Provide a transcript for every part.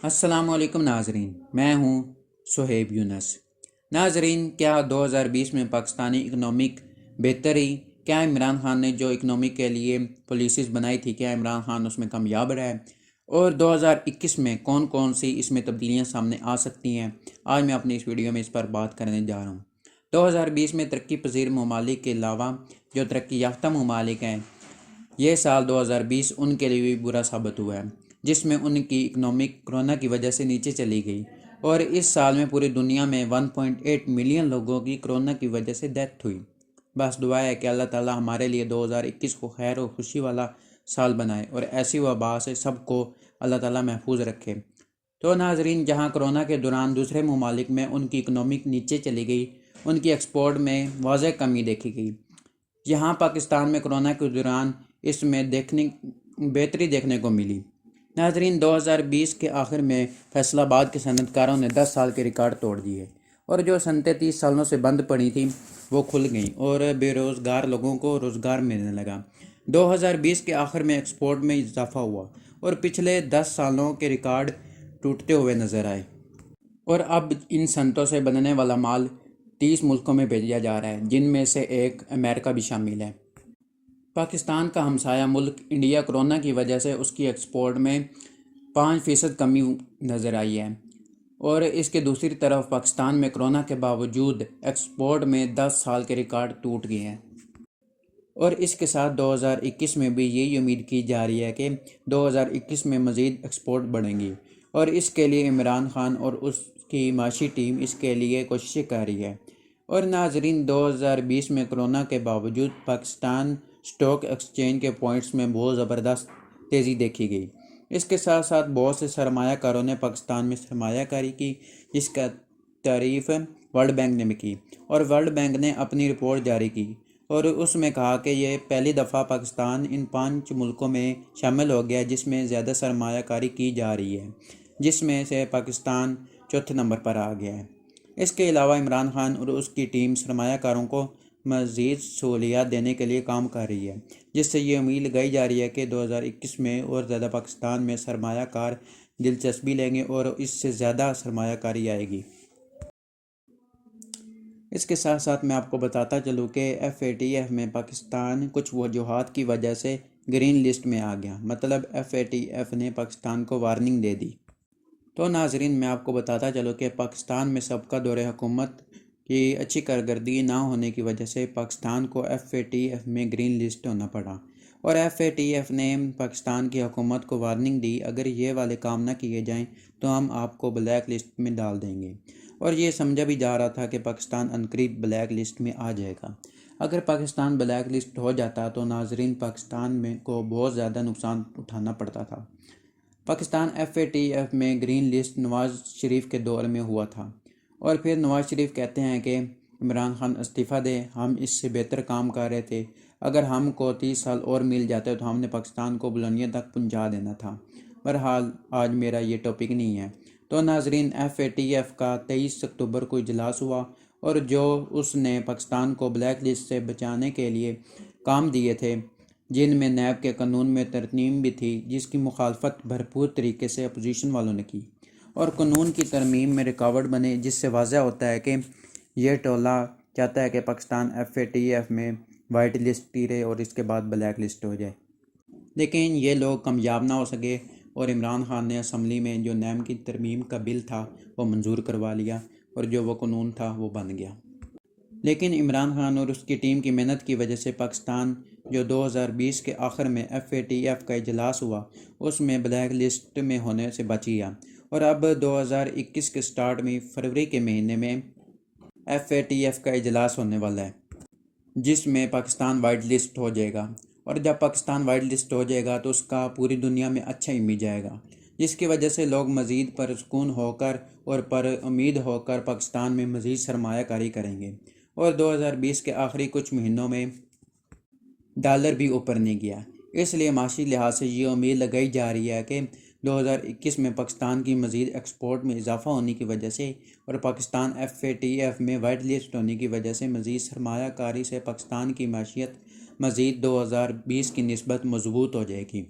السلام علیکم ناظرین، میں ہوں صہیب یونس۔ ناظرین، کیا 2020 میں پاکستانی اکنامک بہتر رہی؟ کیا عمران خان نے جو اکنامک کے لیے پالیسیز بنائی تھی، کیا عمران خان اس میں کامیاب رہا ہے؟ اور 2021 میں کون کون سی اس میں تبدیلیاں سامنے آ سکتی ہیں؟ آج میں اپنی اس ویڈیو میں اس پر بات کرنے جا رہا ہوں۔ 2020 میں ترقی پذیر ممالک کے علاوہ جو ترقی یافتہ ممالک ہیں، یہ سال 2020 ان کے لیے بھی برا ثابت ہوا ہے، جس میں ان کی اکنامک کرونا کی وجہ سے نیچے چلی گئی، اور اس سال میں پوری دنیا میں 1.8 ملین لوگوں کی کرونا کی وجہ سے ڈیتھ ہوئی۔ بس دعا ہے کہ اللہ تعالی ہمارے لیے 2021 کو خیر و خوشی والا سال بنائے اور ایسی وبا سے سب کو اللہ تعالی محفوظ رکھے۔ تو ناظرین، جہاں کرونا کے دوران دوسرے ممالک میں ان کی اکنامک نیچے چلی گئی، ان کی ایکسپورٹ میں واضح کمی دیکھی گئی، یہاں پاکستان میں کرونا کے دوران اس میں بہتری دیکھنے کو ملی۔ ناظرین، 2020 کے آخر میں فیصل آباد کے صنعت کاروں نے 10 سال کے ریکارڈ توڑ دیے، اور جو صنعتیں 30 سالوں سے بند پڑی تھیں وہ کھل گئیں اور بے روزگار لوگوں کو روزگار ملنے لگا۔ 2020 کے آخر میں ایکسپورٹ میں اضافہ ہوا اور پچھلے 10 سالوں کے ریکارڈ ٹوٹتے ہوئے نظر آئے، اور اب ان صنعتوں سے بننے والا مال 30 ملکوں میں بھیجا جا رہا ہے، جن میں سے ایک امریکہ بھی شامل ہے۔ پاکستان کا ہمسایہ ملک انڈیا کرونا کی وجہ سے اس کی ایکسپورٹ میں 5% کمی نظر آئی ہے، اور اس کے دوسری طرف پاکستان میں کرونا کے باوجود ایکسپورٹ میں 10 سال کے ریکارڈ ٹوٹ گئے ہیں، اور اس کے ساتھ 2021 میں بھی یہی امید کی جا رہی ہے کہ 2021 میں مزید ایکسپورٹ بڑھیں گی، اور اس کے لیے عمران خان اور اس کی معاشی ٹیم اس کے لیے کوششیں کر رہی ہے۔ اور ناظرین، 2020 میں کرونا کے باوجود پاکستان اسٹاک ایکسچینج کے پوائنٹس میں بہت زبردست تیزی دیکھی گئی۔ اس کے ساتھ ساتھ بہت سے سرمایہ کاروں نے پاکستان میں سرمایہ کاری کی، جس کا تعریف ورلڈ بینک نے بھی کی، اور ورلڈ بینک نے اپنی رپورٹ جاری کی اور اس میں کہا کہ یہ پہلی دفعہ پاکستان ان 5 ملکوں میں شامل ہو گیا جس میں زیادہ سرمایہ کاری کی جا رہی ہے، جس میں سے پاکستان چوتھے نمبر پر آ گیا ہے۔ اس کے علاوہ عمران خان اور اس کی ٹیم سرمایہ کاروں کو مزید سہولیات دینے کے لیے کام کر رہی ہے، جس سے یہ امید لگائی جا رہی ہے کہ 2021 میں اور زیادہ پاکستان میں سرمایہ کار دلچسپی لیں گے اور اس سے زیادہ سرمایہ کاری آئے گی۔ اس کے ساتھ ساتھ میں آپ کو بتاتا چلوں کہ FATF میں پاکستان کچھ وجوہات کی وجہ سے گرین لسٹ میں آ گیا، مطلب FATF نے پاکستان کو وارننگ دے دی۔ تو ناظرین، میں آپ کو بتاتا چلوں کہ پاکستان میں سابقہ دور حکومت کی اچھی کارکردگی نہ ہونے کی وجہ سے پاکستان کو FATF میں گرین لسٹ ہونا پڑا، اور FATF نے پاکستان کی حکومت کو وارننگ دی، اگر یہ والے کام نہ کیے جائیں تو ہم آپ کو بلیک لسٹ میں ڈال دیں گے، اور یہ سمجھا بھی جا رہا تھا کہ پاکستان عنقریب بلیک لسٹ میں آ جائے گا۔ اگر پاکستان بلیک لسٹ ہو جاتا تو ناظرین پاکستان میں کو بہت زیادہ نقصان اٹھانا پڑتا تھا۔ پاکستان FATF میں گرین لسٹ نواز شریف کے دور میں ہوا تھا، اور پھر نواز شریف کہتے ہیں کہ عمران خان استعفیٰ دے، ہم اس سے بہتر کام کر رہے تھے، اگر ہم کو 30 سال اور مل جاتے تو ہم نے پاکستان کو بلندیوں تک پہنچا دینا تھا۔ بہرحال آج میرا یہ ٹاپک نہیں ہے۔ تو ناظرین، FATF کا 23 اکتوبر کو اجلاس ہوا، اور جو اس نے پاکستان کو بلیک لسٹ سے بچانے کے لیے کام دیے تھے، جن میں نیب کے قانون میں ترمیم بھی تھی، جس کی مخالفت بھرپور طریقے سے اپوزیشن والوں نے کی، اور قانون کی ترمیم میں رکاوٹ بنے، جس سے واضح ہوتا ہے کہ یہ ٹولہ چاہتا ہے کہ پاکستان FATF میں وائٹ لسٹ ہی رہے اور اس کے بعد بلیک لسٹ ہو جائے، لیکن یہ لوگ کامیاب نہ ہو سکے، اور عمران خان نے اسمبلی میں جو نیب کی ترمیم کا بل تھا وہ منظور کروا لیا، اور جو وہ قانون تھا وہ بن گیا۔ لیکن عمران خان اور اس کی ٹیم کی محنت کی وجہ سے پاکستان جو 2020 کے آخر میں FATF کا اجلاس ہوا، اس میں بلیک لسٹ میں ہونے سے بچ گیا، اور اب 2021 کے سٹارٹ میں فروری کے مہینے میں FATF کا اجلاس ہونے والا ہے، جس میں پاکستان وائٹ لسٹ ہو جائے گا، اور جب پاکستان وائٹ لسٹ ہو جائے گا تو اس کا پوری دنیا میں اچھا امیج آئے گا، جس کی وجہ سے لوگ مزید پرسکون ہو کر اور پر امید ہو کر پاکستان میں مزید سرمایہ کاری کریں گے، اور 2020 کے آخری کچھ مہینوں میں ڈالر بھی اوپر نہیں گیا۔ اس لیے معاشی لحاظ سے یہ امید لگائی جا رہی ہے کہ 2021 میں پاکستان کی مزید ایکسپورٹ میں اضافہ ہونے کی وجہ سے اور پاکستان FATF میں وائٹ لسٹ ہونے کی وجہ سے مزید سرمایہ کاری سے پاکستان کی معیشت مزید 2020 کی نسبت مضبوط ہو جائے گی،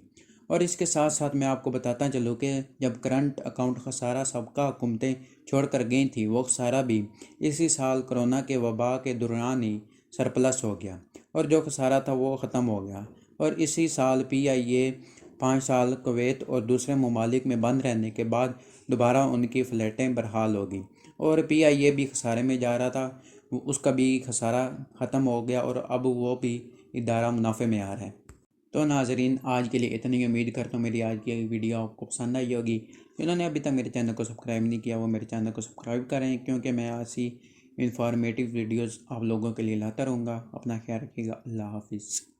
اور اس کے ساتھ ساتھ میں آپ کو بتاتا چلوں کہ جب کرنٹ اکاؤنٹ خسارہ سابقہ حکومتیں چھوڑ کر گئی تھیں وہ خسارہ بھی اسی سال کرونا کے وبا کے دوران ہی سرپلس ہو گیا، اور جو خسارہ تھا وہ ختم ہو گیا۔ اور اسی سال پی آئی اے 5 سال کویت اور دوسرے ممالک میں بند رہنے کے بعد دوبارہ ان کی فلیٹیں بحال ہو گئیں، اور پی آئی اے بھی خسارے میں جا رہا تھا، اس کا بھی خسارہ ختم ہو گیا اور اب وہ بھی ادارہ منافع میں آ رہا ہے۔ تو ناظرین، آج کے لیے اتنی امید کرتا ہوں میری آج کی ویڈیو آپ کو پسند آئی ہوگی۔ جنہوں نے ابھی تک میرے چینل کو سبسکرائب نہیں کیا وہ میرے چینل کو سبسکرائب کریں، کیونکہ میں ایسی انفارمیٹیو ویڈیوز آپ لوگوں کے لیے لاتا رہوں گا۔ اپنا خیال رکھیے گا۔ اللہ حافظ۔